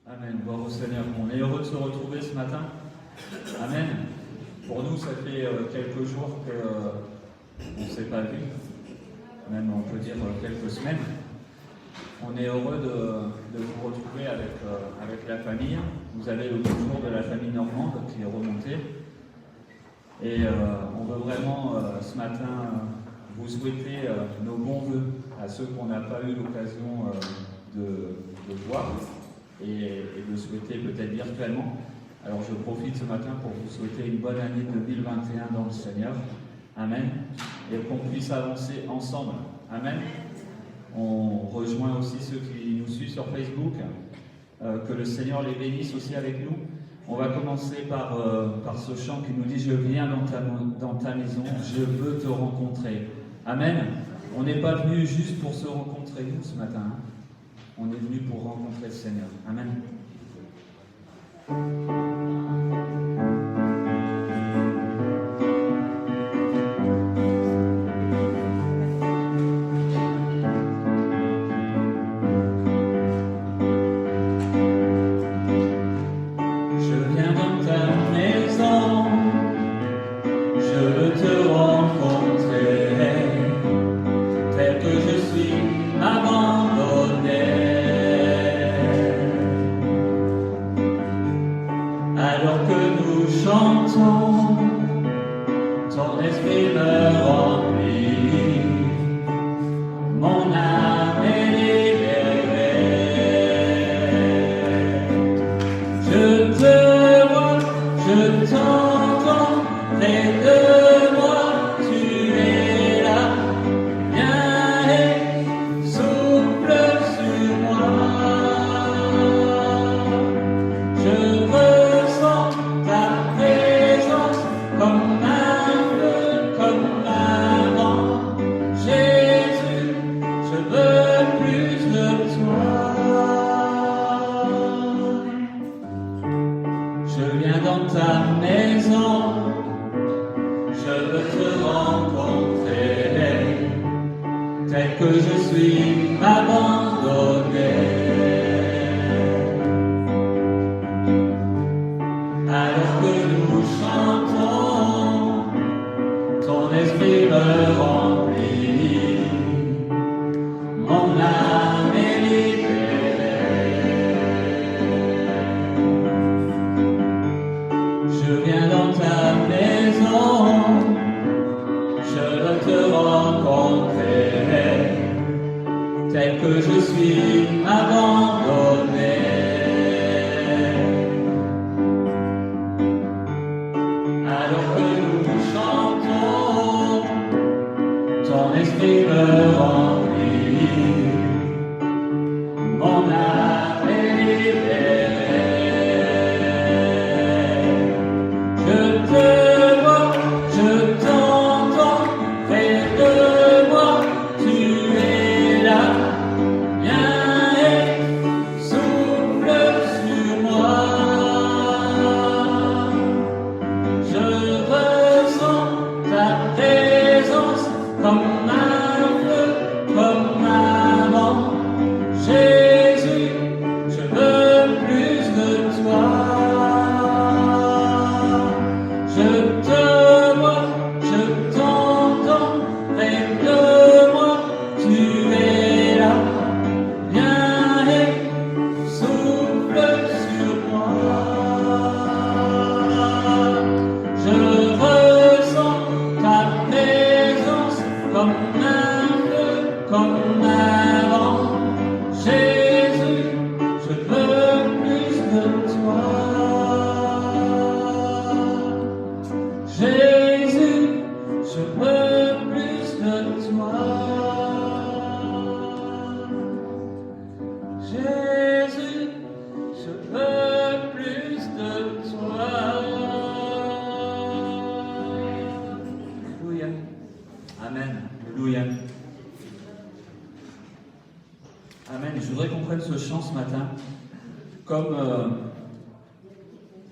Amen. Gloire au Seigneur. On est heureux de se retrouver ce matin. Amen. Pour nous, ça fait quelques jours qu'on ne s'est pas vu. Même, on peut dire, quelques semaines. On est heureux de vous retrouver avec la famille. Vous avez le bonjour de la famille normande qui est remontée. Et on veut vraiment, ce matin, vous souhaiter nos bons vœux à ceux qu'on n'a pas eu l'occasion de voir et de souhaiter peut-être virtuellement. Alors je profite ce matin pour vous souhaiter une bonne année 2021 dans le Seigneur. Amen. Et qu'on puisse avancer ensemble. Amen. On rejoint aussi ceux qui nous suivent sur Facebook. Que le Seigneur les bénisse aussi avec nous. On va commencer par ce chant qui nous dit « Je viens dans ta maison, je veux te rencontrer ». Amen. On n'est pas venu juste pour se rencontrer nous ce matin. Hein. On est venu pour rencontrer le Seigneur. Amen.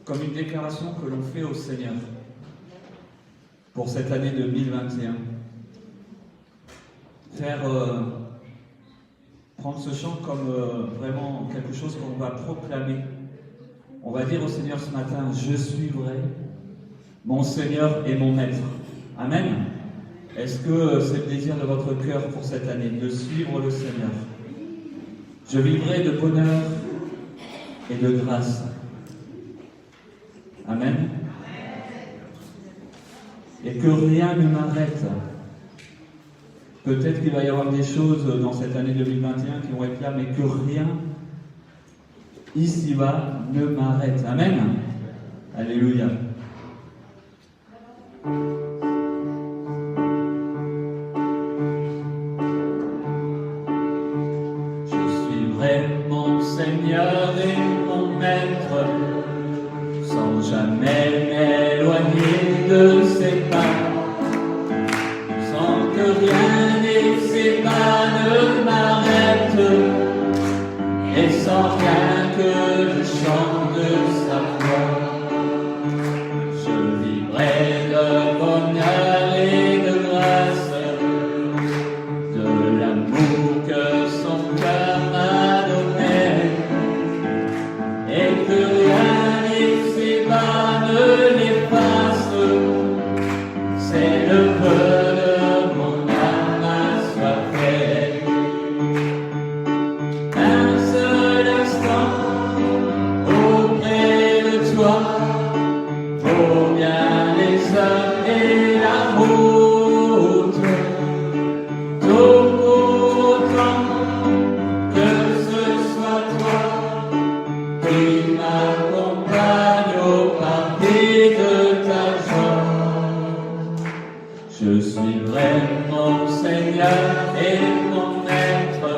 Comme une déclaration que l'on fait au Seigneur pour cette année 2021. Faire prendre ce chant comme vraiment quelque chose qu'on va proclamer. On va dire au Seigneur ce matin, je suivrai mon Seigneur et mon Maître. Amen. Est-ce que c'est le désir de votre cœur pour cette année, de suivre le Seigneur? Je vivrai de bonheur et de grâce. Amen. Et que rien ne m'arrête. Peut-être qu'il va y avoir des choses dans cette année 2021 qui vont être là, mais que rien ici-bas ne m'arrête. Amen. Alléluia. Je suivrai mon Seigneur et mon Maître, sans jamais m'éloigner de ses pas, sans que rien ni ses pas ne m'arrête, et sans rien que je chante de sa voix. Je vivrai de bonheur et de grâce, de l'amour que son cœur m'a donné, et que rien ni ses pas ne l'efface. C'est le feu de mon âme assoiffée. Un seul instant auprès de toi vaut bien les heures et la route. Tout autant que ce soit toi qui m'accompagne au parti de ta joie. Je suivrai mon Seigneur et mon Maître,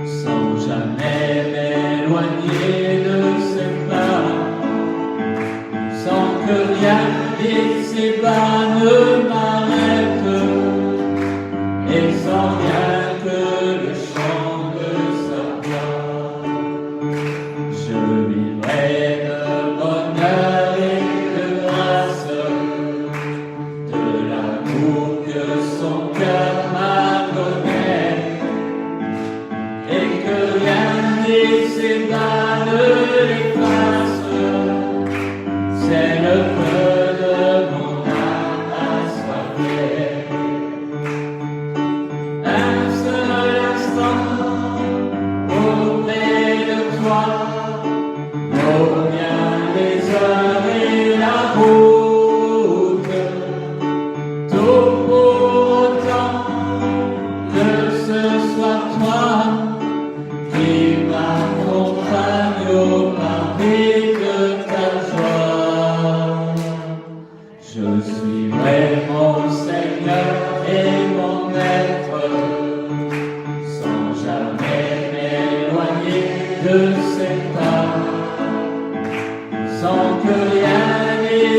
sans jamais m'éloigner de ses pas, sans que rien ici-bas ne m'arrête, et sans rien que le chant de sa voix. Je vivrai de bonheur et de grâce, de l'amour que son cœur m'a donné, et que rien ici-bas ne l'efface. C'est le feu de mon âme assoiffée. Un seul instant auprès de toi vaut bien les heures et la route. Tout pour autant que ce soit toi qui m'accompagne au parti de ta joie. Je suivrai mon Seigneur et mon Maître, sans jamais m'éloigner de ses pas, sans que rien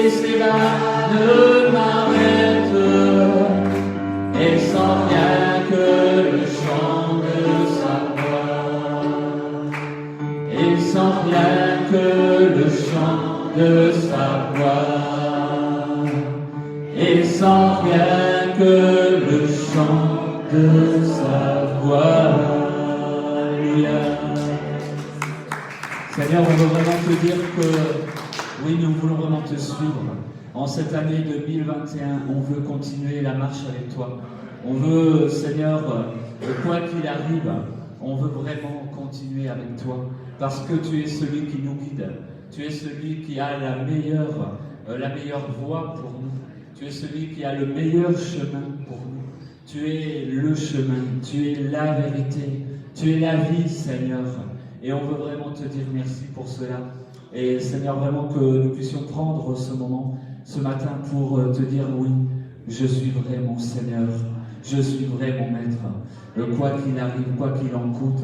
ici-bas ne m'arrête, et sans rien que le chant de sa voix, et sans rien que le chant de sa voix, et sans rien que le chant de sa voix. Alléluia. Seigneur, on veut vraiment te dire que oui, nous voulons vraiment te suivre. En cette année 2021, on veut continuer la marche avec toi. On veut, Seigneur, quoi qu'il arrive, on veut vraiment continuer avec toi, parce que tu es celui qui nous guide. Tu es celui qui a la meilleure voie pour nous. Tu es celui qui a le meilleur chemin pour nous. Tu es le chemin, tu es la vérité, tu es la vie, Seigneur. Et on veut vraiment te dire merci pour cela. Et Seigneur, vraiment que nous puissions prendre ce moment, ce matin, pour te dire oui, je suivrai mon Seigneur, je suivrai mon Maître. Quoi qu'il arrive, quoi qu'il en coûte,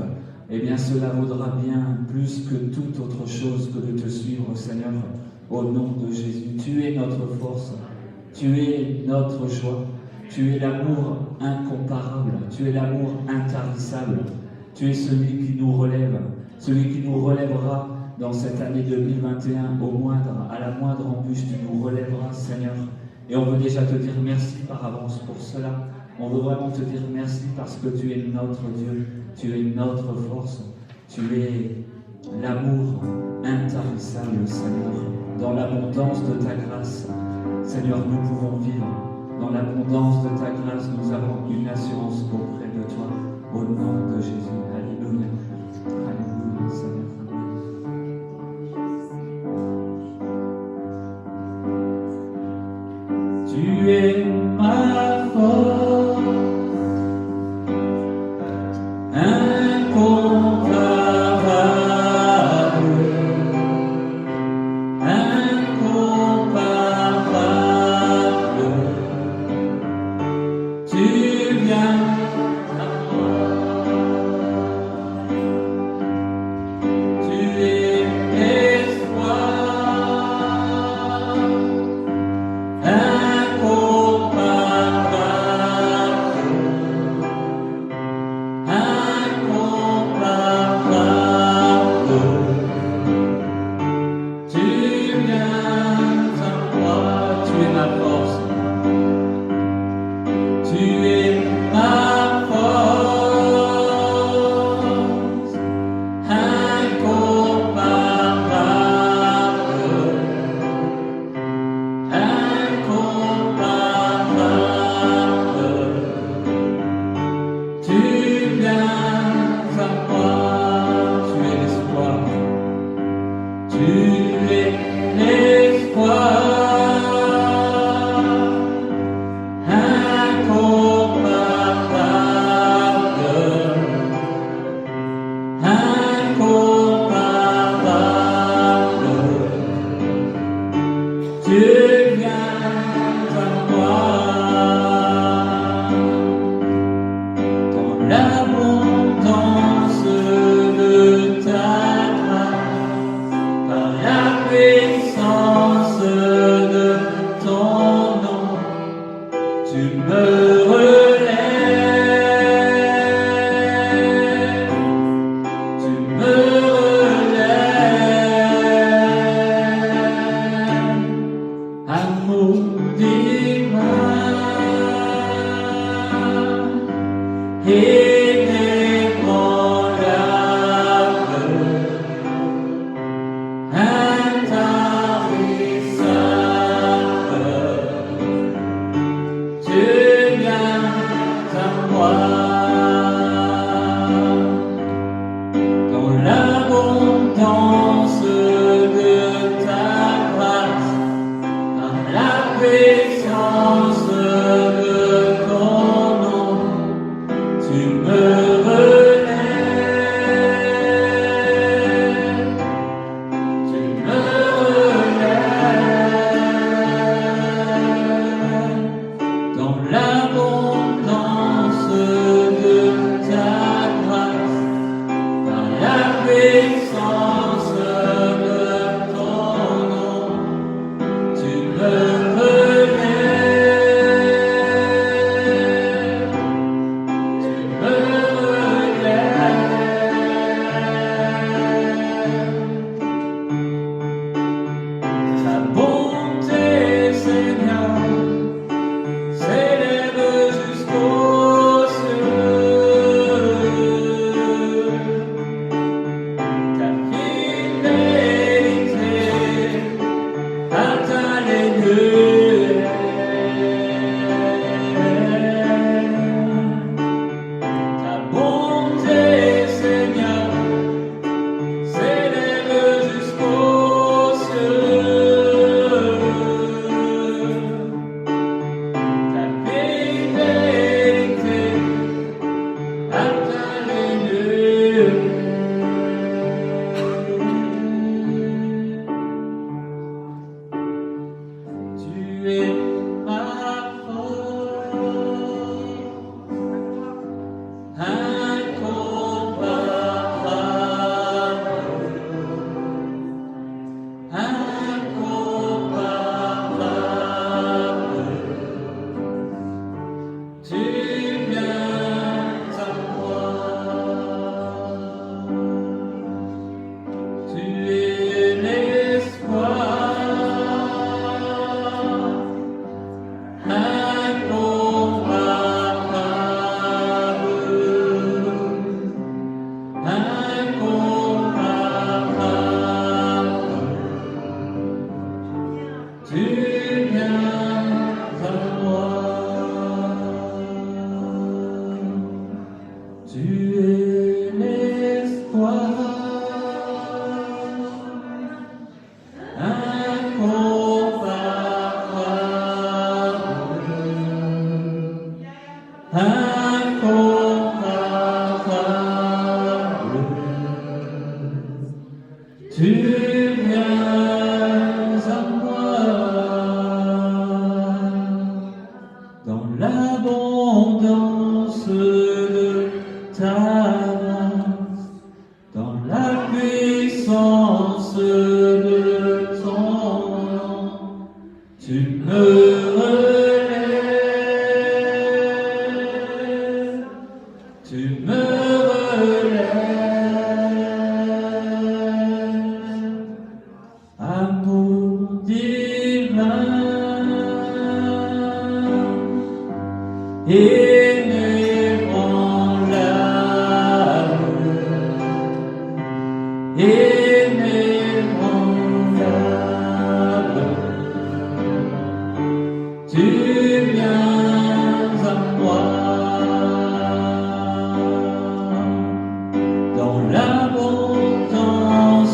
eh bien cela vaudra bien plus que toute autre chose que de te suivre, Seigneur, au nom de Jésus. Tu es notre force, tu es notre joie, tu es l'amour incomparable, tu es l'amour intarissable, tu es celui qui nous relève, celui qui nous relèvera dans cette année 2021, à la moindre embûche, tu nous relèveras, Seigneur. Et on veut déjà te dire merci par avance pour cela. On veut vraiment te dire merci parce que tu es notre Dieu, tu es notre force, tu es l'amour intarissable, Seigneur. Dans l'abondance de ta grâce, Seigneur, nous pouvons vivre. Dans l'abondance de ta grâce, nous avons une assurance auprès de toi. Au nom de Jésus. Alléluia. Alléluia, Seigneur. Tu es ma force, incomparable, incomparable. Tu viens à moi. Tu es l'espoir, incomparable, incomparable. Tu viens à moi, tu es ma force, tu es ma force, incomparable, incomparable. Tu viens à moi, tu es l'espoir, tu es l'espoir, incomparable, incomparable. Tu viens à moi. Dans l'abondance de ta grâce, par la puissance de ton nom, tu me relèves, tu me relèves, amour divin, inébranlable, intarissable. Tu viens à moi. Dans l'abondance de ta grâce, par la puissance de ton nom, tu me incomparable. Tu viens à moi dans l'abondance de ta grâce, dans la puissance de ton nom. Tu me relèves, tu me relèves, amour divin, inébranlable, inébranlable. Tu viens à moi dans l'abondance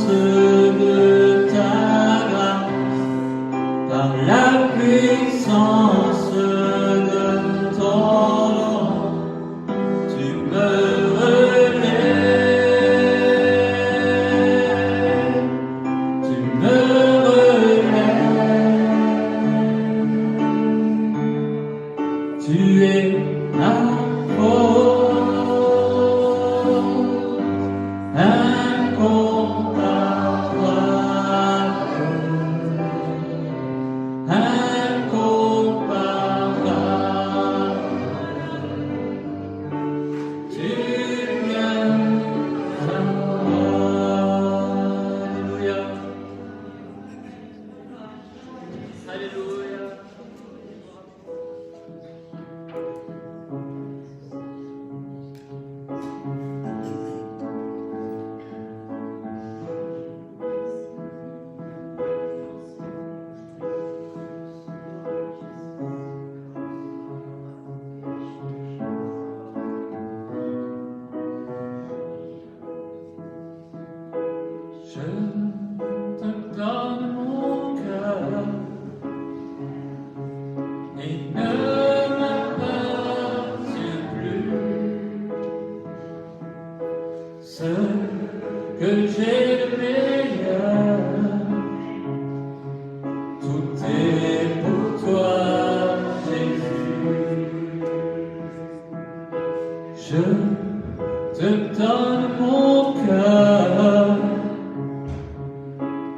de ta grâce, par la puissance de ton nom. Tu me relèves, tu me relèves. Tu es ma force, incomparable, incomparable. Tu viens à moi. Alléluia. Alléluia. Je te donne mon cœur et ne m'appartient plus. Ce que j'ai de meilleur, tout est pour toi, Jésus. Je te donne mon cœur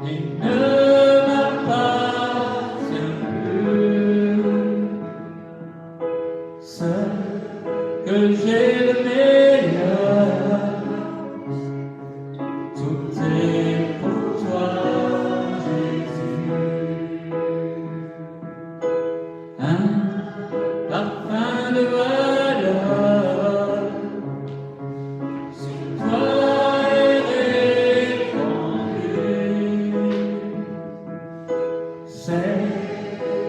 et ne m'appartient plus. Ce que j'ai de meilleur, tout est pour toi, Jésus. Un parfum de valeur sur toi est répandu. C'est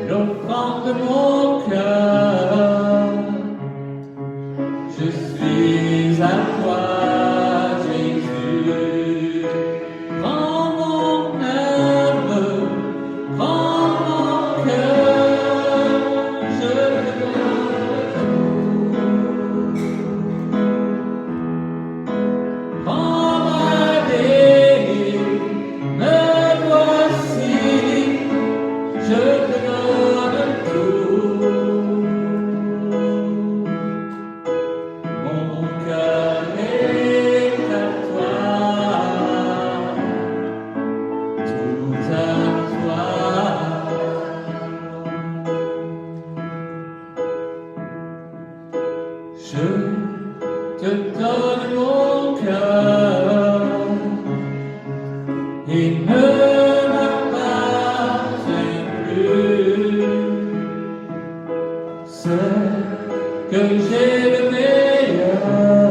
l'offrande de mon cœur. Je suis à toi, Jésus. Prends mon âme, prends mon cœur, je te donne. Prends ma vie, me voici, je te donne tout. Mon cœur est à toi, tout à toi. Je te donne mon cœur et ne m'appartient plus. Ce que j'ai de meilleur,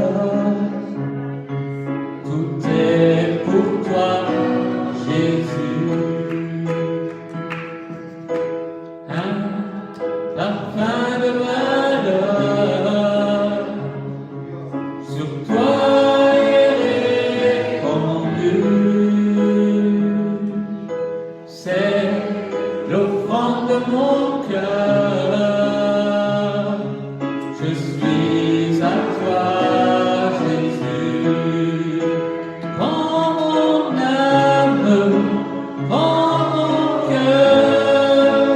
tout est pour toi, Jésus. Un parfum de valeur sur toi est répandu. C'est l'offrande de mon cœur. Je Je suis à toi, Jésus. Prends mon âme, prends mon cœur,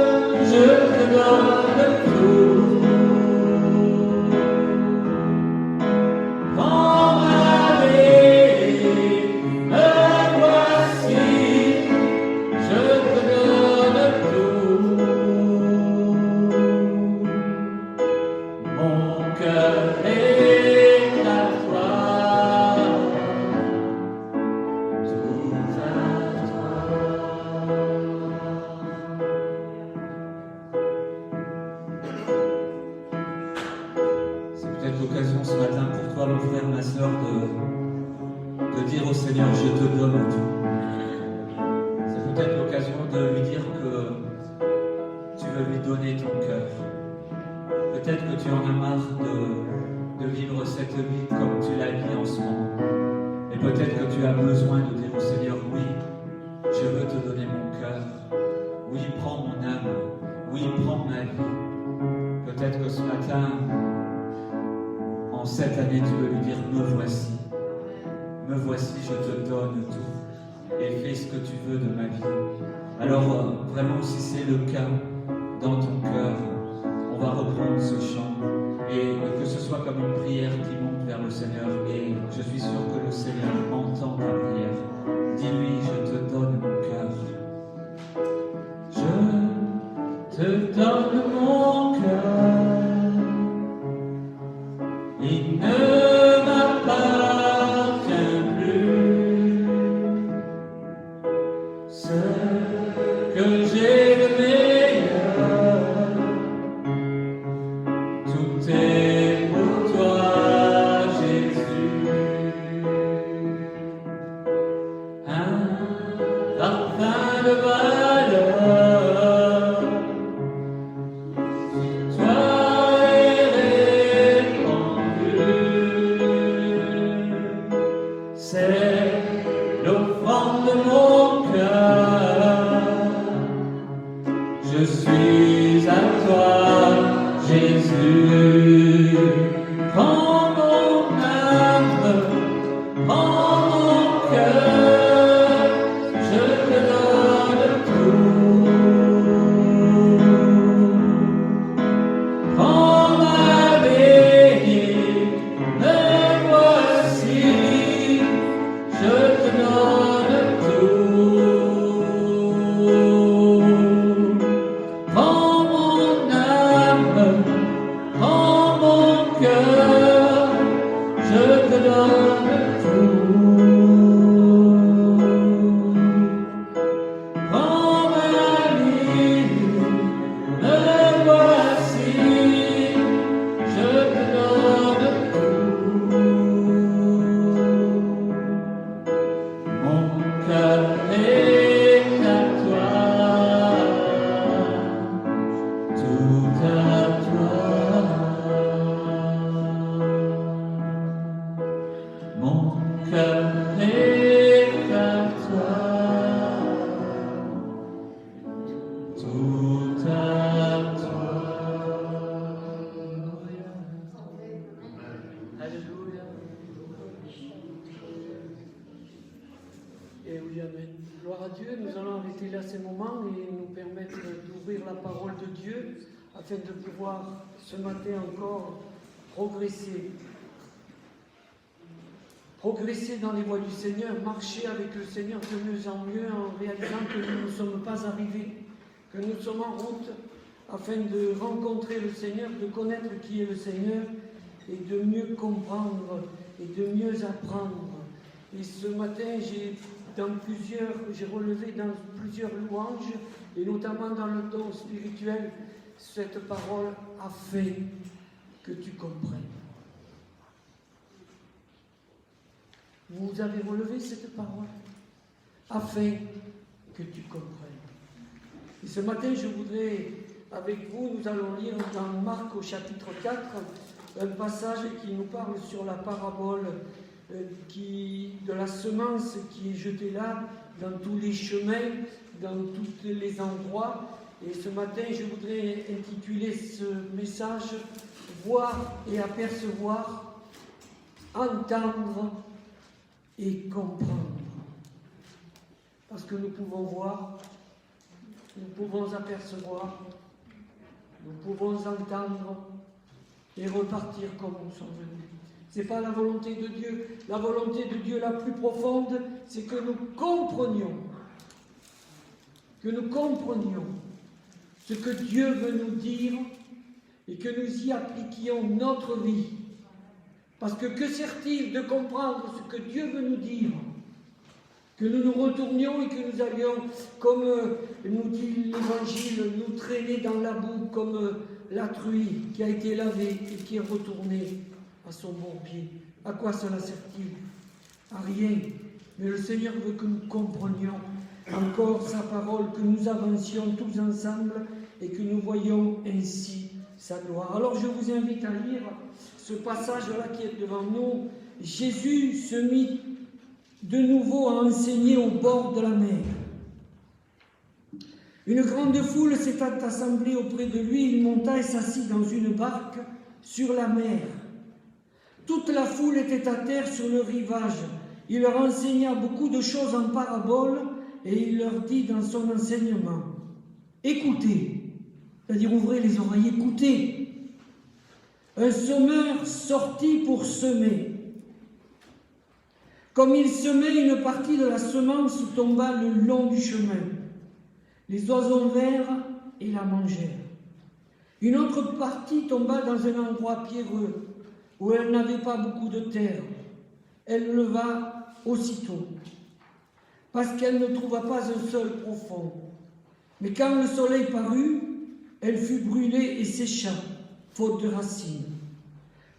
je te donne tout. Prends ma vie, me voici, je te donne tout. Mon cœur est à toi, tout à toi. C'est peut-être l'occasion ce matin pour toi, mon frère, ma soeur, de dire au Seigneur, je te donne tout. C'est peut-être l'occasion de lui dire que tu veux lui donner ton cœur. Peut-être que tu en as marre de vivre cette vie comme tu la vis en ce moment. Et peut-être que tu as besoin de dire au Seigneur, oui, je veux te donner mon cœur. Oui, prends mon âme. Oui, prends ma vie. Peut-être que ce matin, en cette année, tu veux lui dire, me voici. Me voici, je te donne tout. Et fais ce que tu veux de ma vie. Alors, vraiment, si c'est le cas dans ton cœur, on va reprendre ce chant et que ce soit comme une prière qui monte vers le Seigneur. Et je suis sûr que le Seigneur entend ta prière. Dis-lui, je te donne mon cœur. Je te donne mon cœur. Il ne m'appartient plus. Ce que j'ai de meilleur, tout est pour toi, Jésus. Un parfum de valeur, toi est répandu. C'est l'offrande de mon cœur. Je suis à toi, Jésus. Prends mon âme, prends mon cœur, je te donne tout. Prends ma vie, me voici, je te donne tout. Prends mon âme, prends mon cœur, je te donne tout. Prends ma vie, me voici, je te donne tout. Mon cœur est à toi, tout à toi. Mon cœur est à toi, tout à toi. Alléluia. Et oui, amen. Gloire à Dieu. Nous allons arrêter là ces moments et nous permettre d'ouvrir la parole de Dieu afin de pouvoir ce matin encore progresser. Progresser dans les voies du Seigneur, marcher avec le Seigneur de mieux en mieux en réalisant que nous ne sommes pas arrivés, que nous sommes en route afin de rencontrer le Seigneur, de connaître qui est le Seigneur et de mieux comprendre et de mieux apprendre. Et ce matin, j'ai relevé dans plusieurs louanges, et notamment dans le don spirituel, cette parole afin que tu comprennes. Vous avez relevé cette parole afin que tu comprennes. Et ce matin, je voudrais, avec vous, nous allons lire dans Marc au chapitre 4, un passage qui nous parle sur la parabole de la semence qui est jetée là, dans tous les chemins, dans tous les endroits. Et ce matin, je voudrais intituler ce message « voir et apercevoir, entendre et comprendre. Parce que nous pouvons voir, nous pouvons apercevoir, nous pouvons entendre et repartir comme nous sommes venus. Ce n'est pas la volonté de Dieu. La volonté de Dieu la plus profonde, c'est que nous comprenions ce que Dieu veut nous dire et que nous y appliquions notre vie. Parce que sert-il de comprendre ce que Dieu veut nous dire? Que nous nous retournions et que nous allions, comme nous dit l'Évangile, nous traîner dans la boue comme la truie qui a été lavée et qui est retournée à son bon pied. À quoi cela sert-il? À rien. Mais le Seigneur veut que nous comprenions encore sa parole, que nous avancions tous ensemble et que nous voyions ainsi sa gloire. Alors je vous invite à lire ce passage-là qui est devant nous. Jésus se mit de nouveau à enseigner au bord de la mer. Une grande foule s'était assemblée auprès de lui. Il monta et s'assit dans une barque sur la mer. Toute la foule était à terre sur le rivage. Il leur enseigna beaucoup de choses en paraboles et il leur dit dans son enseignement: écoutez, c'est-à-dire ouvrez les oreilles, écoutez. Un semeur sortit pour semer. Comme il semait, une partie de la semence tomba le long du chemin. Les oiseaux vinrent et la mangèrent. Une autre partie tomba dans un endroit pierreux, où elle n'avait pas beaucoup de terre. Elle leva aussitôt, parce qu'elle ne trouva pas un sol profond. Mais quand le soleil parut, elle fut brûlée et sécha, faute de racines.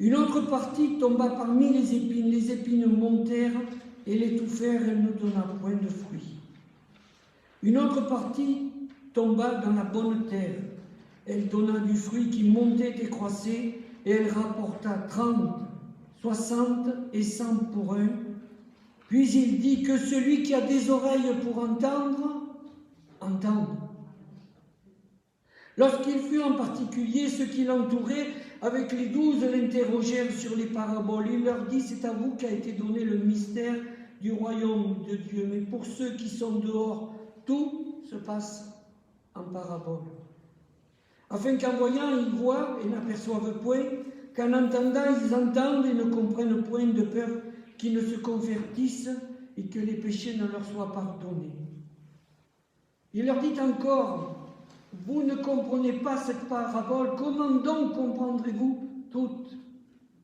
Une autre partie tomba parmi les épines montèrent et l'étouffèrent, elle ne donna point de fruits. Une autre partie tomba dans la bonne terre. Elle donna du fruit qui montait et croissait, et elle rapporta 30, 60 et 100 pour un. Puis il dit que celui qui a des oreilles pour entendre, entende. Lorsqu'il fut en particulier, ceux qui l'entouraient, avec les 12, l'interrogèrent sur les paraboles. Il leur dit: c'est à vous qu'a été donné le mystère du royaume de Dieu. Mais pour ceux qui sont dehors, tout se passe en parabole. Afin qu'en voyant, ils voient et n'aperçoivent point, qu'en entendant, ils entendent et ne comprennent point, de peur qu'ils ne se convertissent et que les péchés ne leur soient pardonnés. Il leur dit encore: vous ne comprenez pas cette parabole, comment donc comprendrez-vous toutes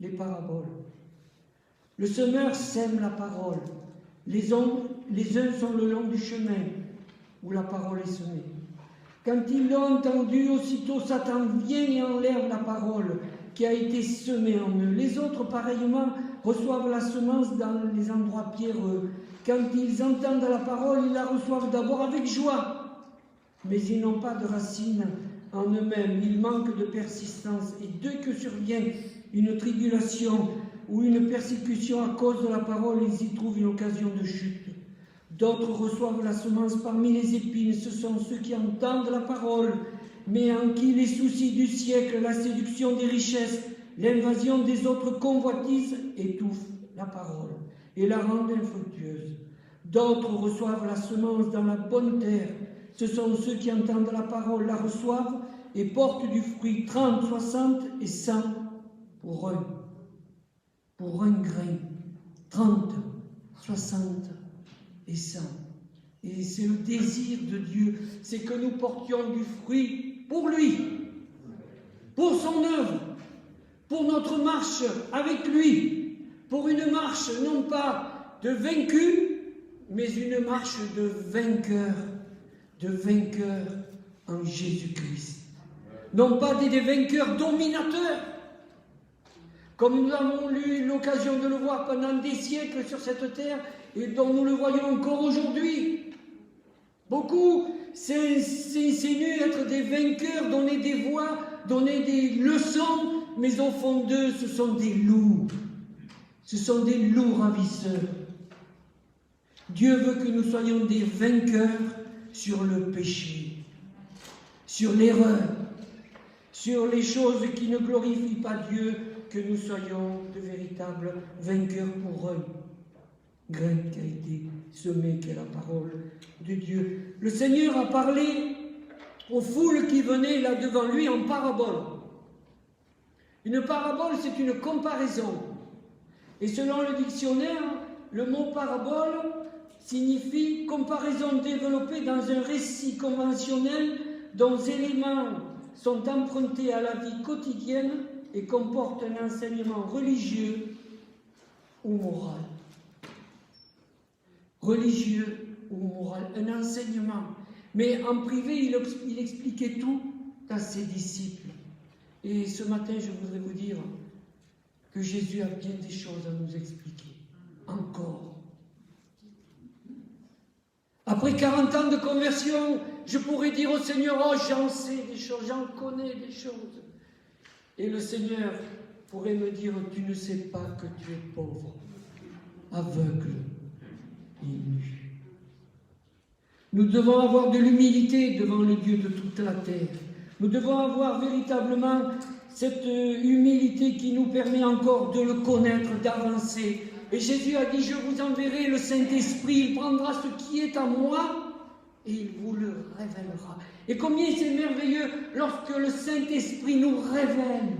les paraboles? Le semeur sème la parole. Les uns sont le long du chemin où la parole est semée. Quand ils l'ont entendu, aussitôt Satan vient et enlève la parole qui a été semée en eux. Les autres, pareillement, reçoivent la semence dans les endroits pierreux. Quand ils entendent la parole, ils la reçoivent d'abord avec joie. Mais ils n'ont pas de racines en eux-mêmes, ils manquent de persistance. Et dès que survient une tribulation ou une persécution à cause de la parole, ils y trouvent une occasion de chute. D'autres reçoivent la semence parmi les épines, ce sont ceux qui entendent la parole, mais en qui les soucis du siècle, la séduction des richesses, l'invasion des autres convoitises étouffent la parole et la rendent infructueuse. D'autres reçoivent la semence dans la bonne terre. Ce sont ceux qui entendent la parole, la reçoivent et portent du fruit 30, 60 et 100 pour un. Pour un grain. 30, 60 et 100. Et c'est le désir de Dieu, c'est que nous portions du fruit pour lui, pour son œuvre, pour notre marche avec lui, pour une marche non pas de vaincu, mais une marche de vainqueur en Jésus-Christ. Non pas des vainqueurs dominateurs, comme nous avons eu l'occasion de le voir pendant des siècles sur cette terre et dont nous le voyons encore aujourd'hui. Beaucoup s'insinuent être des vainqueurs, donner des voix, donner des leçons, mais au fond d'eux, ce sont des loups. Ce sont des loups ravisseurs. Dieu veut que nous soyons des vainqueurs sur le péché, sur l'erreur, sur les choses qui ne glorifient pas Dieu, que nous soyons de véritables vainqueurs pour un grain qui a été semé, qui est la parole de Dieu. Le Seigneur a parlé aux foules qui venaient là devant lui en parabole. Une parabole, c'est une comparaison. Et selon le dictionnaire, le mot parabole signifie comparaison développée dans un récit conventionnel dont les éléments sont empruntés à la vie quotidienne et comportent un enseignement religieux ou moral. Religieux ou moral, un enseignement. Mais en privé, il expliquait tout à ses disciples. Et ce matin, je voudrais vous dire que Jésus a bien des choses à nous expliquer. Encore. Après 40 ans de conversion, je pourrais dire au Seigneur, oh, j'en sais des choses, j'en connais des choses. Et le Seigneur pourrait me dire, tu ne sais pas que tu es pauvre, aveugle et nu. Nous devons avoir de l'humilité devant le Dieu de toute la terre. Nous devons avoir véritablement cette humilité qui nous permet encore de le connaître, d'avancer. Et Jésus a dit, je vous enverrai le Saint-Esprit, il prendra ce qui est à moi et il vous le révélera. Et combien c'est merveilleux lorsque le Saint-Esprit nous révèle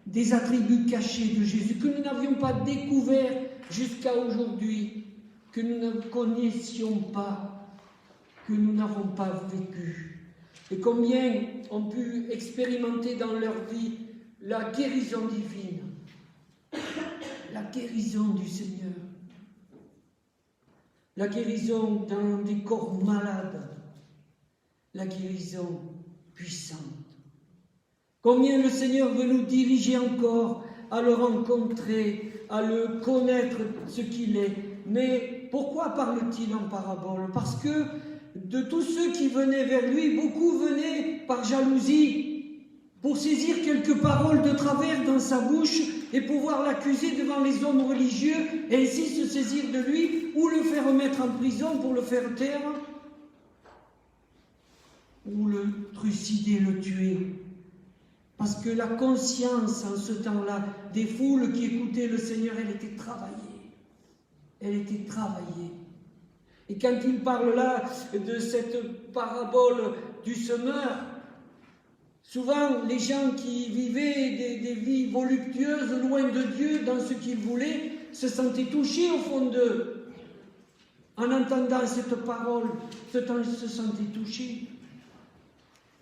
des attributs cachés de Jésus que nous n'avions pas découverts jusqu'à aujourd'hui, que nous ne connaissions pas, que nous n'avons pas vécu. Et combien ont pu expérimenter dans leur vie la guérison divine, la guérison du Seigneur, la guérison dans des corps malades, la guérison puissante. Combien le Seigneur veut nous diriger encore à le rencontrer, à le connaître ce qu'il est. Mais pourquoi parle-t-il en parabole? Parce que de tous ceux qui venaient vers lui, beaucoup venaient par jalousie, pour saisir quelques paroles de travers dans sa bouche et pouvoir l'accuser devant les hommes religieux et ainsi se saisir de lui ou le faire mettre en prison pour le faire taire ou le trucider, le tuer. Parce que la conscience en ce temps-là des foules qui écoutaient le Seigneur, elle était travaillée. Elle était travaillée. Et quand il parle là de cette parabole du semeur, souvent les gens qui vivaient des vies voluptueuses, loin de Dieu, dans ce qu'ils voulaient, se sentaient touchés au fond d'eux. En entendant cette parole, se sentaient touchés.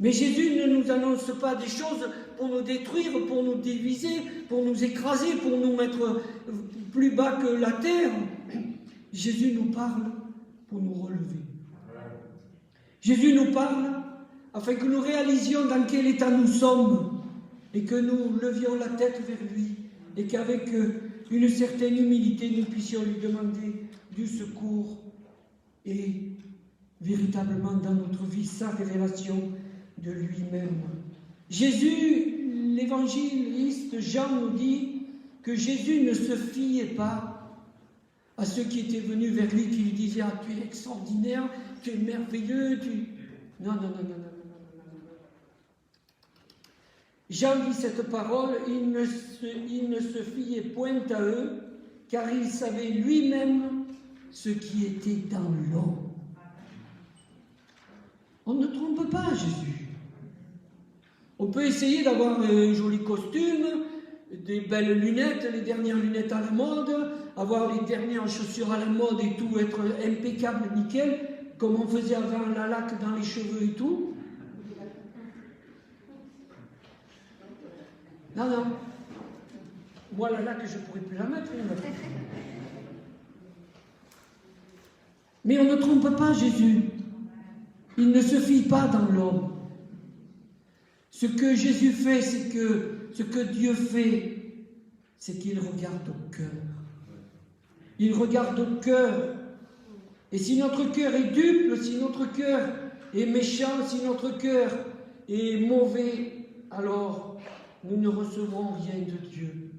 Mais Jésus ne nous annonce pas des choses pour nous détruire, pour nous diviser, pour nous écraser, pour nous mettre plus bas que la terre. Jésus nous parle pour nous relever. Jésus nous parle afin que nous réalisions dans quel état nous sommes et que nous levions la tête vers lui et qu'avec une certaine humilité nous puissions lui demander du secours et véritablement dans notre vie sa révélation de lui-même. Jésus, l'évangéliste Jean nous dit que Jésus ne se fiait pas à ceux qui étaient venus vers lui, qui lui disaient « Ah, tu es extraordinaire, tu es merveilleux, tu... » Non. Jean dit cette parole, il ne se fiait point à eux, car il savait lui-même ce qui était dans l'homme. On ne trompe pas Jésus. On peut essayer d'avoir un joli costume, des belles lunettes, les dernières lunettes à la mode, avoir les dernières chaussures à la mode et tout, être impeccable, nickel, comme on faisait avant la laque dans les cheveux et tout. Non. Moi, la laque, je ne pourrais plus la mettre. Mais on ne trompe pas Jésus. Il ne se fie pas dans l'homme. Ce que Jésus fait, c'est que ce que Dieu fait, c'est qu'il regarde au cœur. Il regarde au cœur. Et si notre cœur est dupe, si notre cœur est méchant, si notre cœur est mauvais, alors nous ne recevrons rien de Dieu.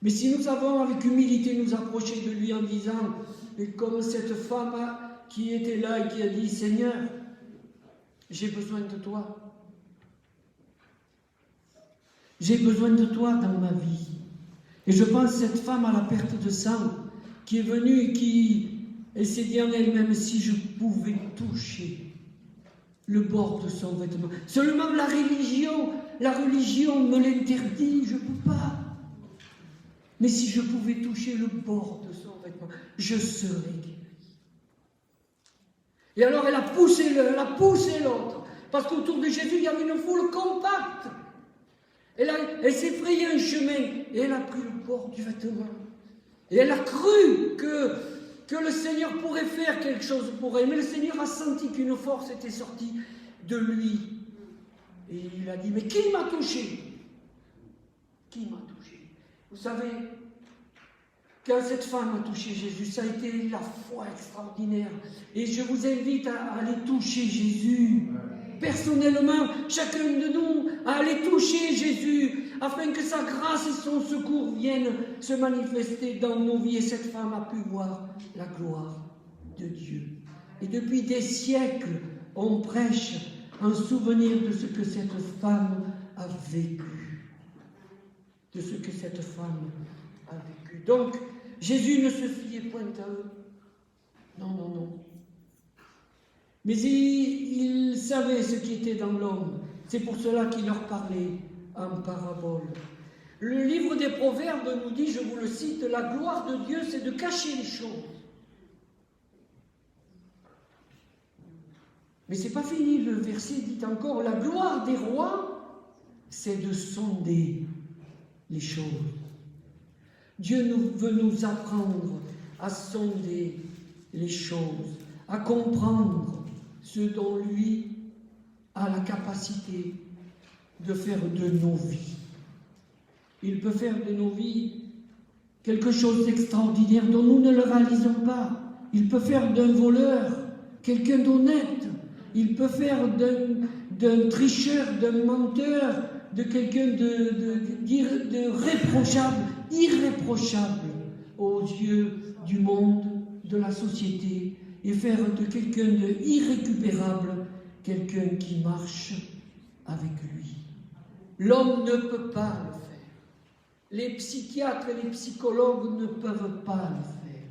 Mais si nous savons avec humilité nous approcher de lui en disant, comme cette femme qui était là et qui a dit, Seigneur, j'ai besoin de toi. J'ai besoin de toi dans ma vie. Et je pense cette femme à la perte de sang qui est venue et elle s'est dit en elle-même, si je pouvais toucher le bord de son vêtement. Seulement la religion me l'interdit, je ne peux pas. Mais si je pouvais toucher le bord de son vêtement, je serais guérie. Et alors elle a poussé l'autre, parce qu'autour de Jésus, il y avait une foule compacte. Elle s'est frayé un chemin, et elle a pris le bord du vêtement. Et elle a cru que le Seigneur pourrait faire quelque chose pour elle. Mais le Seigneur a senti qu'une force était sortie de lui. Et il a dit, mais qui m'a touché? Qui m'a touché? Vous savez, quand cette femme a touché Jésus, ça a été la foi extraordinaire. Et je vous invite à aller toucher Jésus. Personnellement, chacun de nous, à aller toucher Jésus, afin que sa grâce et son secours viennent se manifester dans nos vies. Et cette femme a pu voir la gloire de Dieu. Et depuis des siècles, on prêche en souvenir de ce que cette femme a vécu. De ce que cette femme a vécu. Donc, Jésus ne se fiait point à eux. Non, non, non. Mais il savait ce qui était dans l'homme. C'est pour cela qu'il leur parlait en parabole. Le livre des Proverbes nous dit, je vous le cite, la gloire de Dieu, c'est de cacher les choses. Mais c'est pas fini, le verset dit encore, la gloire des rois, c'est de sonder les choses. Dieu veut nous apprendre à sonder les choses, à comprendre ce dont lui a la capacité de faire de nos vies. Il peut faire de nos vies quelque chose d'extraordinaire dont nous ne le réalisons pas. Il peut faire d'un voleur quelqu'un d'honnête. Il peut faire d'un tricheur, d'un menteur, de quelqu'un de réprochable, irréprochable aux yeux du monde, de la société, et faire de quelqu'un d'irrécupérable quelqu'un qui marche avec lui. L'homme ne peut pas le faire. Les psychiatres et les psychologues ne peuvent pas le faire.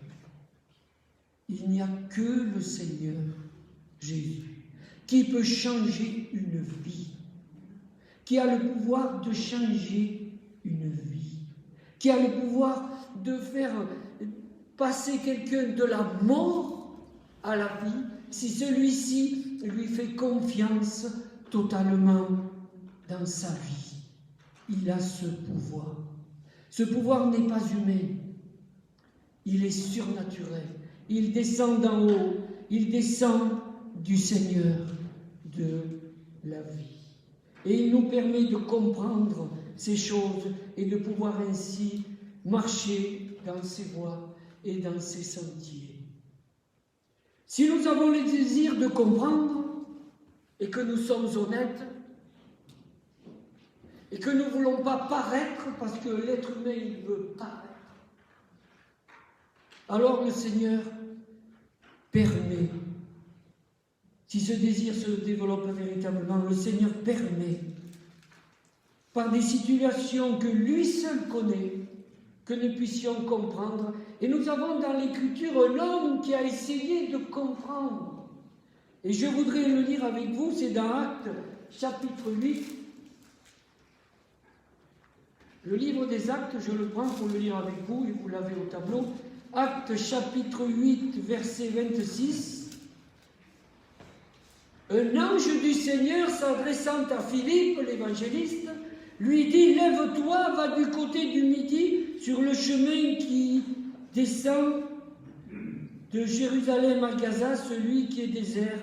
Il n'y a que le Seigneur Jésus qui peut changer une vie, qui a le pouvoir de changer une vie, qui a le pouvoir de faire passer quelqu'un de la mort à la vie, si celui-ci lui fait confiance totalement dans sa vie. Il a ce pouvoir. Ce pouvoir n'est pas humain, il est surnaturel. Il descend d'en haut, il descend du Seigneur de la vie. Et il nous permet de comprendre ces choses et de pouvoir ainsi marcher dans ses voies et dans ses sentiers. Si nous avons le désir de comprendre et que nous sommes honnêtes et que nous ne voulons pas paraître, parce que l'être humain, il veut paraître, alors le Seigneur permet, si ce désir se développe véritablement, le Seigneur permet, par des situations que lui seul connaît, que nous puissions comprendre. Et nous avons dans l'Écriture un homme qui a essayé de comprendre. Et je voudrais le lire avec vous, c'est dans Actes, chapitre 8. Le livre des Actes, je le prends pour le lire avec vous, et vous l'avez au tableau. Actes, chapitre 8, verset 26. Un ange du Seigneur, s'adressant à Philippe, l'évangéliste, lui dit, « Lève-toi, va du côté du midi, sur le chemin qui descend de Jérusalem à Gaza, celui qui est désert. »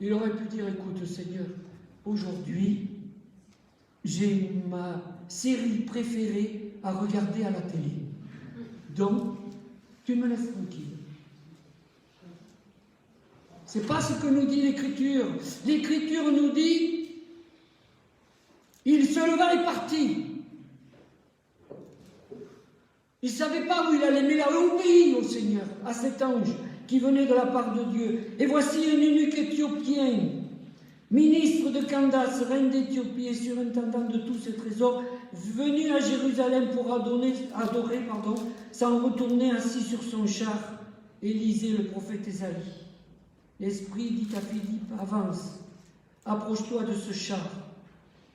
Il aurait pu dire, « Écoute, Seigneur, aujourd'hui, j'ai ma série préférée à regarder à la télé. Donc, tu me laisses tranquille. » C'est pas ce que nous dit l'Écriture. L'Écriture nous dit, il se leva et partit. Il ne savait pas où il allait, mais il a obéi au Seigneur, à cet ange qui venait de la part de Dieu. Et voici un eunuque éthiopien, ministre de Candace, reine d'Éthiopie et surintendant de tous ses trésors, venu à Jérusalem pour adorer, s'en retourner assis sur son char et lisait le prophète Ésaïe. L'Esprit dit à Philippe, avance, approche-toi de ce char.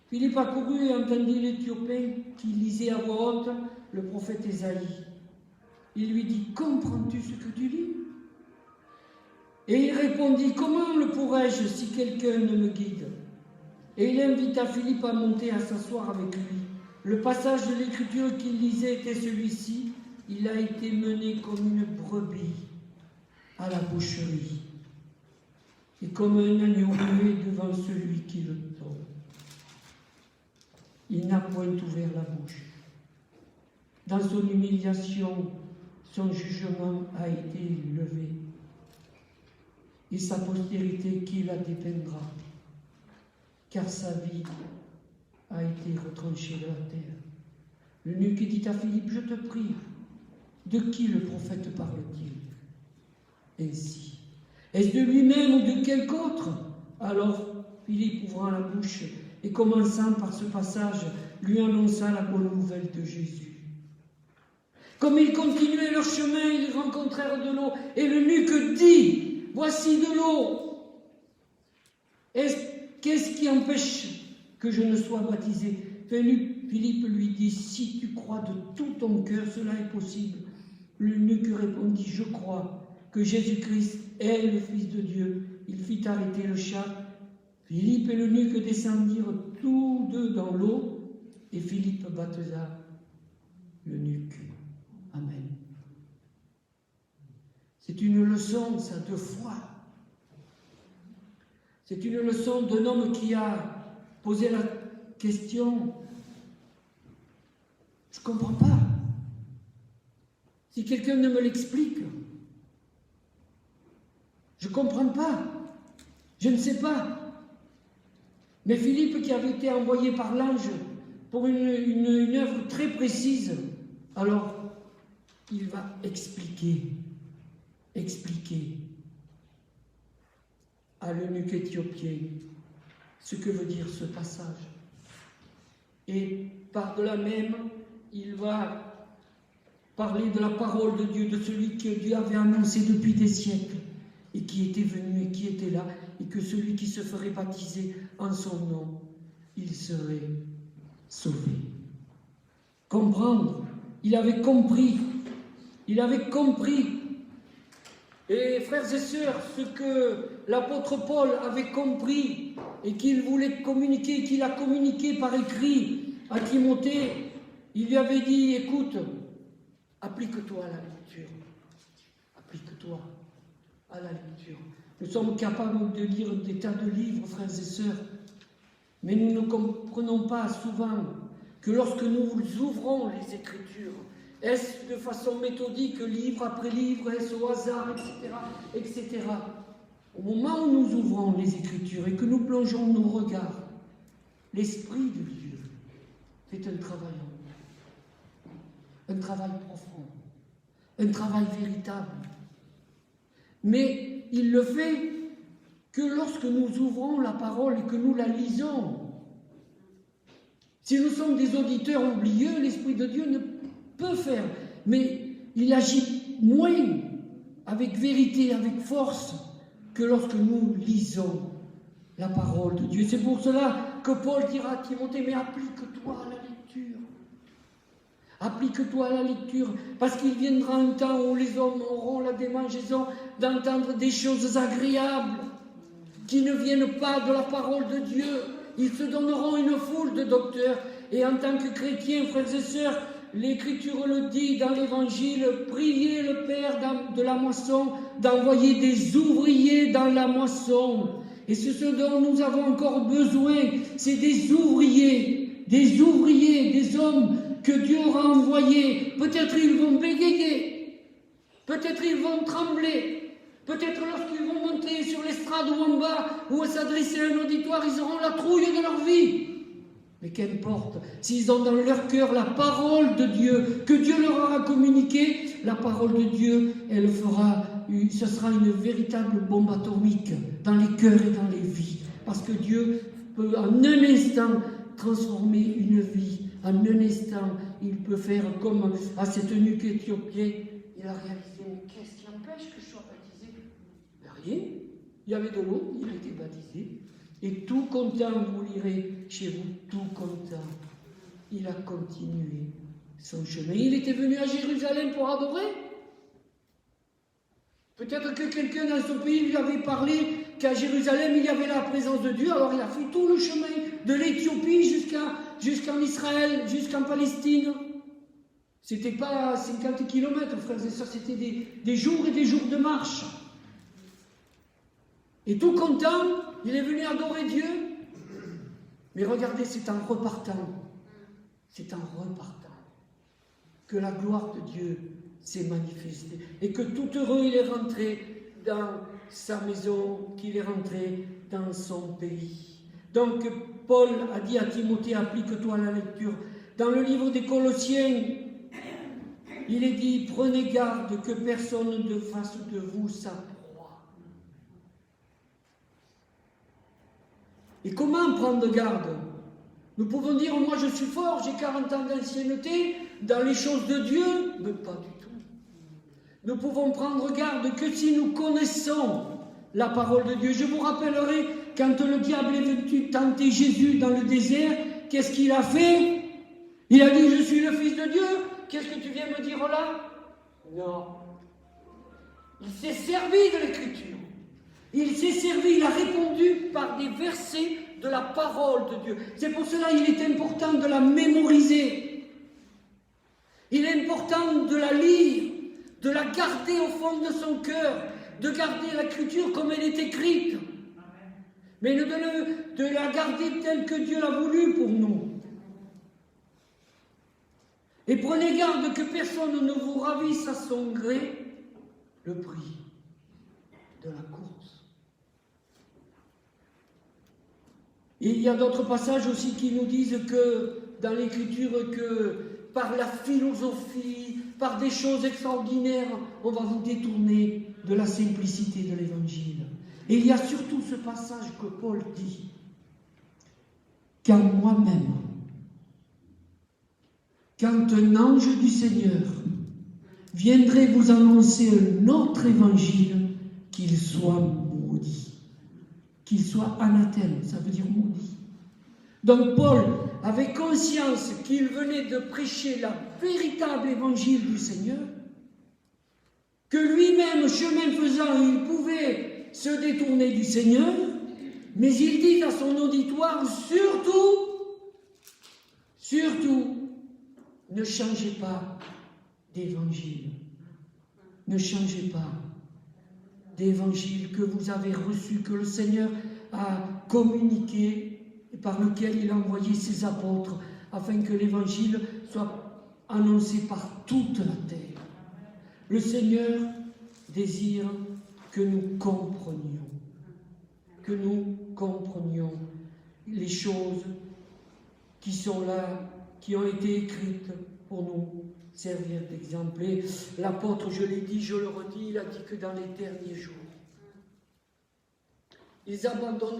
Philippe accourut et entendit l'Éthiopien qui lisait à voix haute le prophète Ésaïe. Il lui dit, comprends-tu ce que tu lis? Et il répondit, comment le pourrais-je si quelqu'un ne me guide? Et il invita Philippe à monter à s'asseoir avec lui. Le passage de l'écriture qu'il lisait était celui-ci. Il a été mené comme une brebis à la boucherie et comme un agneau muet devant celui qui le tord. Il n'a point ouvert la bouche. Dans son humiliation, son jugement a été levé. Et sa postérité, qui la dépeindra? Car sa vie a été retranchée de la terre. L'eunuque dit à Philippe, je te prie, de qui le prophète parle-t-il ainsi? Est-ce de lui-même ou de quelque autre? Alors Philippe ouvra la bouche et commençant par ce passage, lui annonça la bonne nouvelle de Jésus. Comme ils continuaient leur chemin, ils rencontrèrent de l'eau, et l'eunuque dit, voici de l'eau. Qu'est-ce qui empêche que je ne sois baptisé? Philippe lui dit, si tu crois de tout ton cœur, cela est possible. L'eunuque répondit, je crois que Jésus-Christ est le Fils de Dieu. Il fit arrêter le char. Philippe et l'eunuque descendirent tous deux dans l'eau, et Philippe baptisa l'eunuque. Amen. C'est une leçon, ça, de foi. C'est une leçon d'un homme qui a posé la question. Je ne comprends pas. Si quelqu'un ne me l'explique, je ne comprends pas. Je ne sais pas. Mais Philippe, qui avait été envoyé par l'ange pour une œuvre très précise, alors il va expliquer à l'eunuque éthiopien ce que veut dire ce passage. Et par-delà même, il va parler de la parole de Dieu, de celui que Dieu avait annoncé depuis des siècles, et qui était venu et qui était là, et que celui qui se ferait baptiser en son nom, il serait sauvé. Comprendre, il avait compris. Et frères et sœurs, ce que l'apôtre Paul avait compris et qu'il voulait communiquer, qu'il a communiqué par écrit à Timothée, il lui avait dit, écoute, applique-toi à la lecture. Applique-toi à la lecture. Nous sommes capables de lire des tas de livres, frères et sœurs, mais nous ne comprenons pas souvent que lorsque nous ouvrons les Écritures, est-ce de façon méthodique, livre après livre, est-ce au hasard, etc. Au moment où nous ouvrons les Écritures et que nous plongeons nos regards, l'Esprit de Dieu fait un travail en nous. Un travail profond, un travail véritable. Mais il le fait que lorsque nous ouvrons la parole et que nous la lisons. Si nous sommes des auditeurs oublieux, l'Esprit de Dieu ne peut faire, mais il agit moins avec vérité, avec force, que lorsque nous lisons la parole de Dieu. C'est pour cela que Paul dira à Timothée, mais applique-toi à la lecture. Applique-toi à la lecture, parce qu'il viendra un temps où les hommes auront la démangeaison d'entendre des choses agréables, qui ne viennent pas de la parole de Dieu. Ils se donneront une foule de docteurs. Et en tant que chrétiens, frères et sœurs, l'Écriture le dit dans l'Évangile, priez le Père de la moisson d'envoyer des ouvriers dans la moisson. Et ce dont nous avons encore besoin, c'est des ouvriers, des hommes que Dieu aura envoyés. Peut-être ils vont bégayer, peut-être ils vont trembler, peut-être lorsqu'ils vont monter sur l'estrade ou en bas, ou s'adresser à un auditoire, ils auront la trouille de leur vie. Mais qu'importe, s'ils ont dans leur cœur la parole de Dieu, que Dieu leur aura communiquée, la parole de Dieu, ce sera une véritable bombe atomique dans les cœurs et dans les vies. parce que Dieu peut en un instant transformer une vie. En un instant, il peut faire comme à cette eunuque éthiopien. Il a réalisé, mais qu'est-ce qui empêche que je sois baptisé? Rien. Il y avait de l'eau, il a été baptisé. Et tout content, vous lirez chez vous, tout content, il a continué son chemin. Il était venu à Jérusalem pour adorer. Peut-être que quelqu'un dans son pays lui avait parlé qu'à Jérusalem, il y avait la présence de Dieu. Alors il a fait tout le chemin de l'Éthiopie jusqu'en Israël, jusqu'en Palestine. C'était pas 50 kilomètres, frères et sœurs, c'était des jours et des jours de marche. Et tout content, il est venu adorer Dieu. Mais regardez, c'est en repartant que la gloire de Dieu s'est manifestée. Et que tout heureux, il est rentré dans sa maison, qu'il est rentré dans son pays. Donc, Paul a dit à Timothée, applique-toi à la lecture. Dans le livre des Colossiens, il est dit, prenez garde que personne ne fasse de vous sa proie. Et comment prendre garde? Nous pouvons dire, moi je suis fort, j'ai 40 ans d'ancienneté dans les choses de Dieu, mais pas du tout. Nous pouvons prendre garde que si nous connaissons la parole de Dieu. Je vous rappellerai, quand le diable est venu tenter Jésus dans le désert, qu'est-ce qu'il a fait? Il a dit, je suis le Fils de Dieu. Qu'est-ce que tu viens me dire là? Non. Il s'est servi de l'Écriture. Il s'est servi, il a répondu par des versets de la parole de Dieu. C'est pour cela qu'il est important de la mémoriser. Il est important de la lire, de la garder au fond de son cœur, de garder l'Écriture comme elle est écrite, mais de la garder telle que Dieu l'a voulu pour nous. Et prenez garde que personne ne vous ravisse à son gré le prix de la course. Et il y a d'autres passages aussi qui nous disent que, dans l'Écriture, que par la philosophie, par des choses extraordinaires, on va vous détourner de la simplicité de l'Évangile. Et il y a surtout ce passage que Paul dit, « Car moi-même, quand un ange du Seigneur viendrait vous annoncer un autre évangile, qu'il soit maudit. » Qu'il soit anathème, ça veut dire maudit. Donc Paul avait conscience qu'il venait de prêcher la véritable évangile du Seigneur, que lui-même, chemin faisant, il pouvait se détourner du Seigneur, mais il dit à son auditoire, surtout, ne changez pas d'évangile. Ne changez pas d'évangile que vous avez reçu, que le Seigneur a communiqué et par lequel il a envoyé ses apôtres, afin que l'évangile soit annoncé par toute la terre. Le Seigneur désire que nous comprenions les choses qui sont là, qui ont été écrites pour nous servir d'exemple. Et l'apôtre, je l'ai dit, je le redis, il a dit que dans les derniers jours,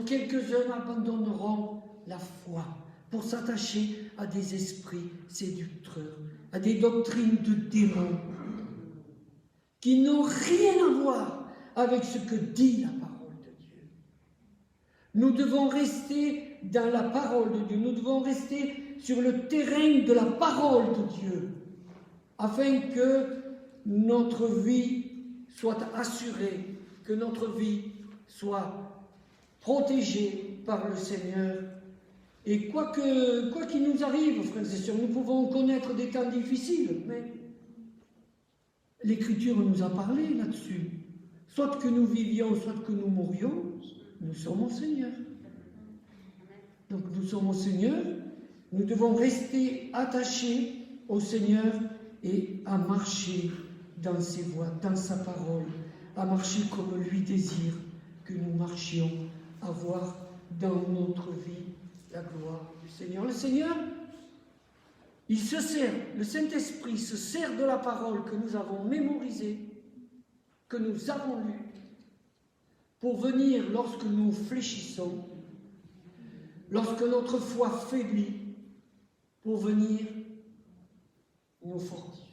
quelques-uns abandonneront la foi pour s'attacher à des esprits séducteurs, à des doctrines de démons qui n'ont rien à voir avec ce que dit la parole de Dieu. Nous devons rester dans la parole de Dieu, nous devons rester sur le terrain de la parole de Dieu, afin que notre vie soit assurée, que notre vie soit protégée par le Seigneur. Et quoi qu'il nous arrive, frères et sœurs, nous pouvons connaître des temps difficiles, mais l'Écriture nous a parlé là-dessus. Soit que nous vivions, soit que nous mourions, nous sommes au Seigneur. Donc nous sommes au Seigneur, nous devons rester attachés au Seigneur et à marcher dans ses voies, dans sa parole, à marcher comme lui désire que nous marchions, à voir dans notre vie la gloire du Seigneur. Le Seigneur, il se sert, le Saint-Esprit se sert de la parole que nous avons mémorisée, que nous avons lue, pour venir, lorsque nous fléchissons, lorsque notre foi faiblit, pour venir nous fortifier.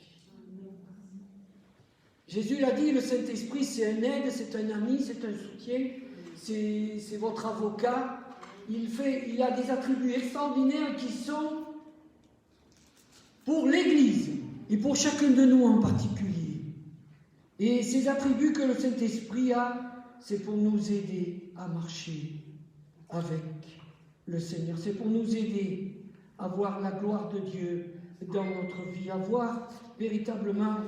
Jésus l'a dit, le Saint-Esprit c'est un aide, c'est un ami, c'est un soutien, c'est votre avocat. Il a des attributs extraordinaires qui sont pour l'Église et pour chacun de nous en particulier. Et ces attributs que le Saint-Esprit a, c'est pour nous aider à marcher avec le Seigneur. C'est pour nous aider à voir la gloire de Dieu dans notre vie, à voir véritablement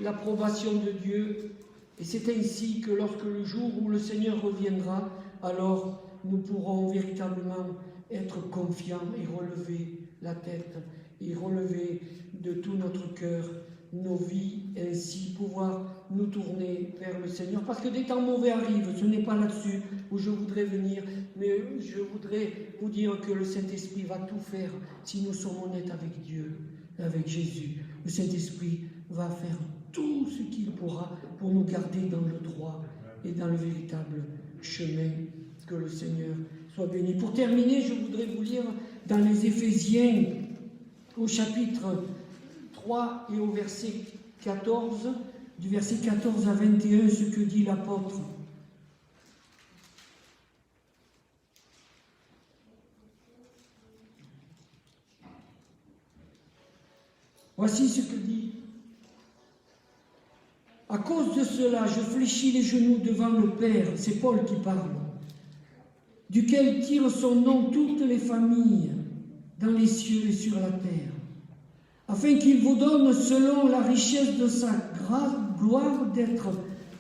l'approbation de Dieu. Et c'est ainsi que lorsque le jour où le Seigneur reviendra, alors nous pourrons véritablement être confiants et relever la tête et relever de tout notre cœur nos vies, ainsi pouvoir nous tourner vers le Seigneur. Parce que des temps mauvais arrivent, ce n'est pas là-dessus où je voudrais venir, mais je voudrais vous dire que le Saint-Esprit va tout faire si nous sommes honnêtes avec Dieu, avec Jésus. Le Saint-Esprit va faire tout ce qu'il pourra pour nous garder dans le droit et dans le véritable chemin. Que le Seigneur soit béni. Pour terminer, je voudrais vous lire dans les Éphésiens, au chapitre 3 et au verset 14, du verset 14 à 21, ce que dit l'apôtre. Voici ce que dit. À cause de cela, je fléchis les genoux devant le Père, c'est Paul qui parle, duquel tirent son nom toutes les familles dans les cieux et sur la terre, afin qu'il vous donne, selon la richesse de sa gloire, d'être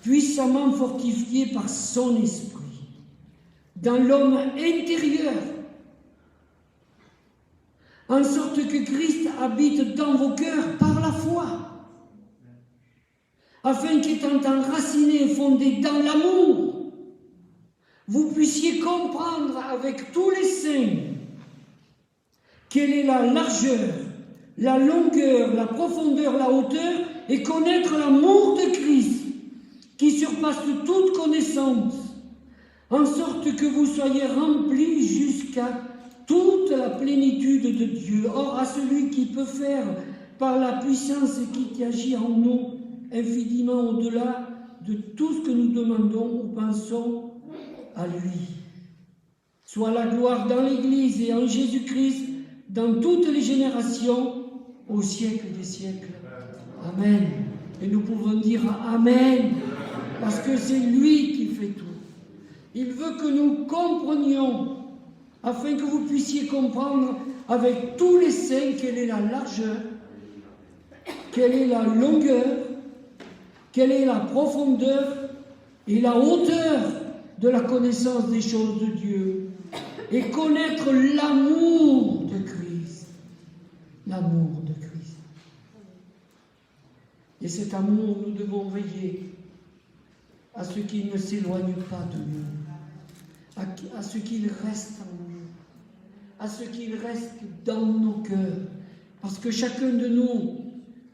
puissamment fortifié par son esprit, dans l'homme intérieur, en sorte que Christ habite dans vos cœurs par la foi, afin qu'étant enraciné et fondé dans l'amour, vous puissiez comprendre avec tous les saints quelle est la largeur, la longueur, la profondeur, la hauteur, et connaître l'amour de Christ, qui surpasse toute connaissance, en sorte que vous soyez remplis jusqu'à toute la plénitude de Dieu. Or, à celui qui peut faire, par la puissance qui agit en nous, infiniment au-delà de tout ce que nous demandons ou pensons, à lui soit la gloire dans l'Église et en Jésus-Christ, dans toutes les générations, au siècle des siècles. Amen. Et nous pouvons dire Amen, parce que c'est lui qui fait tout. Il veut que nous comprenions, afin que vous puissiez comprendre avec tous les saints quelle est la largeur, quelle est la longueur, quelle est la profondeur et la hauteur de la connaissance des choses de Dieu, et connaître l'amour de Christ. L'amour de Christ. Et cet amour, nous devons veiller à ce qu'il ne s'éloigne pas de nous, à ce qu'il reste en nous, à ce qu'il reste dans nos cœurs. Parce que chacun de nous,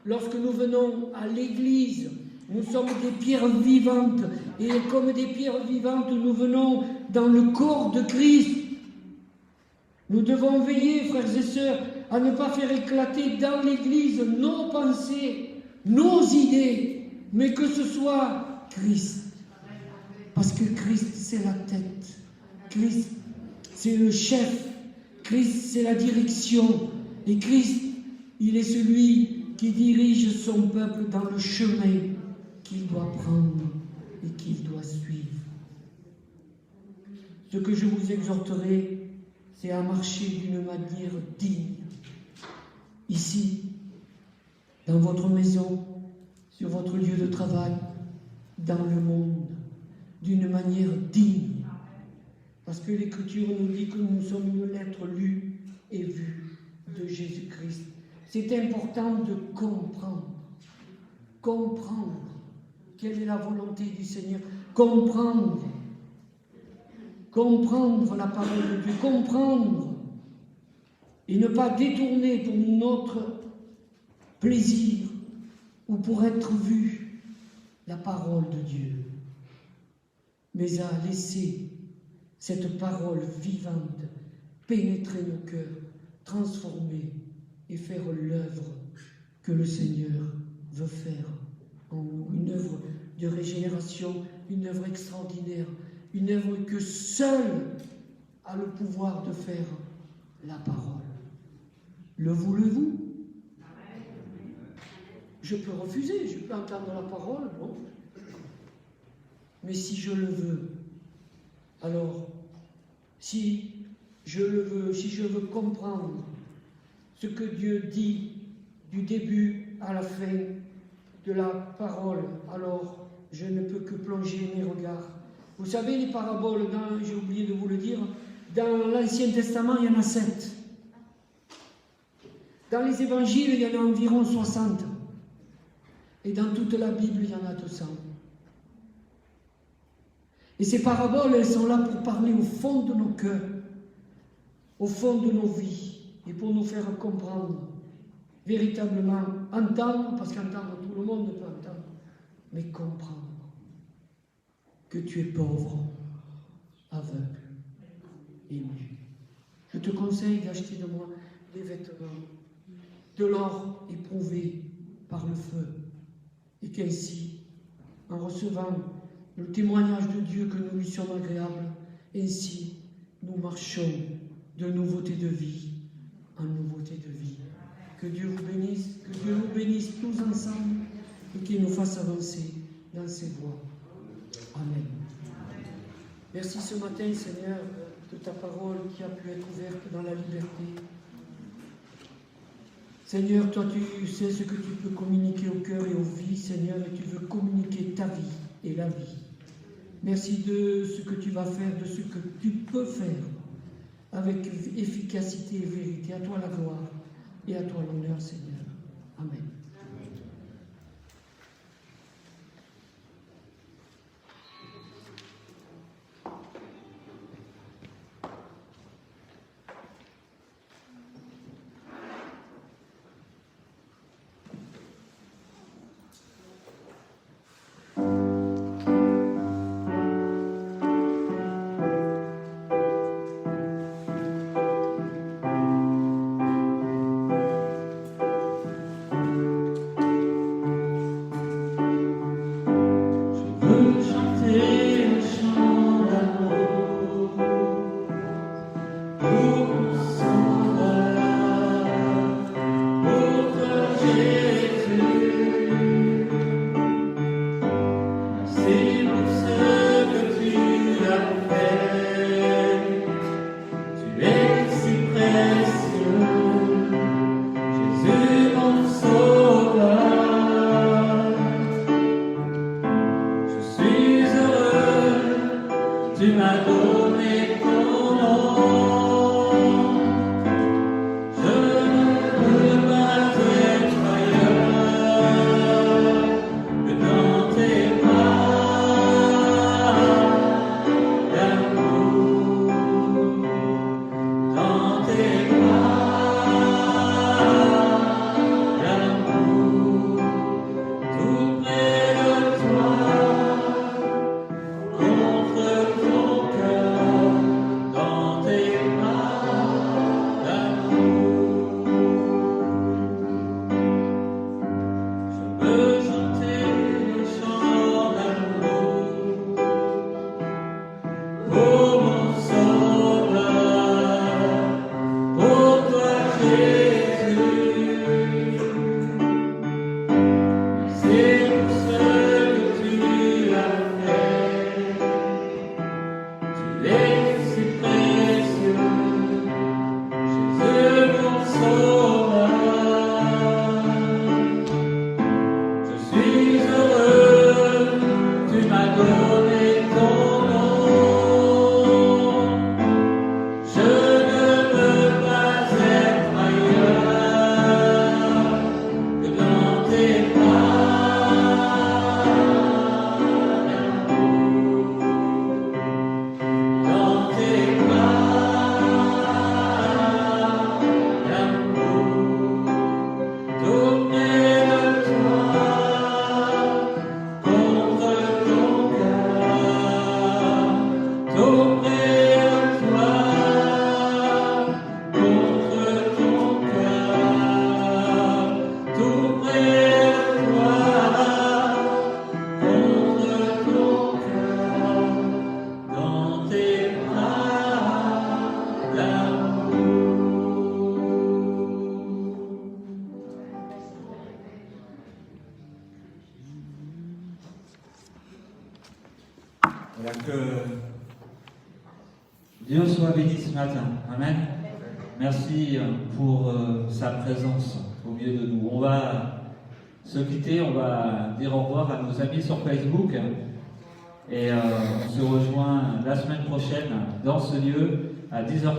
lorsque nous venons à l'Église, nous sommes des pierres vivantes, et comme des pierres vivantes, nous venons dans le corps de Christ. Nous devons veiller, frères et sœurs, à ne pas faire éclater dans l'Église nos pensées, nos idées, mais que ce soit Christ. Parce que Christ, c'est la tête. Christ, c'est le chef. Christ, c'est la direction. Et Christ, il est celui qui dirige son peuple dans le chemin qu'il doit prendre et qu'il doit suivre. Ce que je vous exhorterai, c'est à marcher d'une manière digne. Ici, dans votre maison, sur votre lieu de travail, dans le monde, d'une manière digne. Parce que l'Écriture nous dit que nous sommes une lettre lue et vue de Jésus-Christ. C'est important de comprendre quelle est la volonté du Seigneur, comprendre la parole de Dieu, comprendre et ne pas détourner pour notre plaisir ou pour être vu la parole de Dieu, mais à laisser cette parole vivante pénétrer nos cœurs, transformer et faire l'œuvre que le Seigneur veut faire en nous. Une œuvre de régénération, une œuvre extraordinaire, une œuvre que seul a le pouvoir de faire la parole. Le voulez-vous? Je peux refuser, je peux entendre la parole, bon. Mais si je le veux, alors, si je le veux, si je veux comprendre ce que Dieu dit du début à la fin de la parole, alors je ne peux que plonger mes regards. Vous savez, les paraboles, j'ai oublié de vous le dire, dans l'Ancien Testament, il y en a 7. Dans les évangiles, il y en a environ 60. Et dans toute la Bible, il y en a 200. Et ces paraboles, elles sont là pour parler au fond de nos cœurs, au fond de nos vies, et pour nous faire comprendre, véritablement, entendre, parce qu'entendre, tout le monde peut entendre, mais comprendre que tu es pauvre, aveugle et nu. Je te conseille d'acheter de moi des vêtements, de l'or éprouvé par le feu, et qu'ainsi, en recevant le témoignage de Dieu que nous lui sommes agréables, ainsi nous marchons de nouveauté de vie en nouveauté de vie. Que Dieu vous bénisse, que Dieu nous bénisse tous ensemble et qu'il nous fasse avancer dans ses voies. Amen. Merci ce matin, Seigneur, de ta parole qui a pu être ouverte dans la liberté. Seigneur, toi tu sais ce que tu peux communiquer au cœur et aux vies, Seigneur, et tu veux communiquer ta vie et la vie. Merci de ce que tu vas faire, de ce que tu peux faire, avec efficacité et vérité. À toi la gloire et à toi l'honneur, Seigneur. Amen. Voilà, que Dieu soit béni ce matin. Amen. Merci pour sa présence au milieu de nous. On va se quitter, on va dire au revoir à nos amis sur Facebook et on se rejoint la semaine prochaine dans ce lieu à 10h30.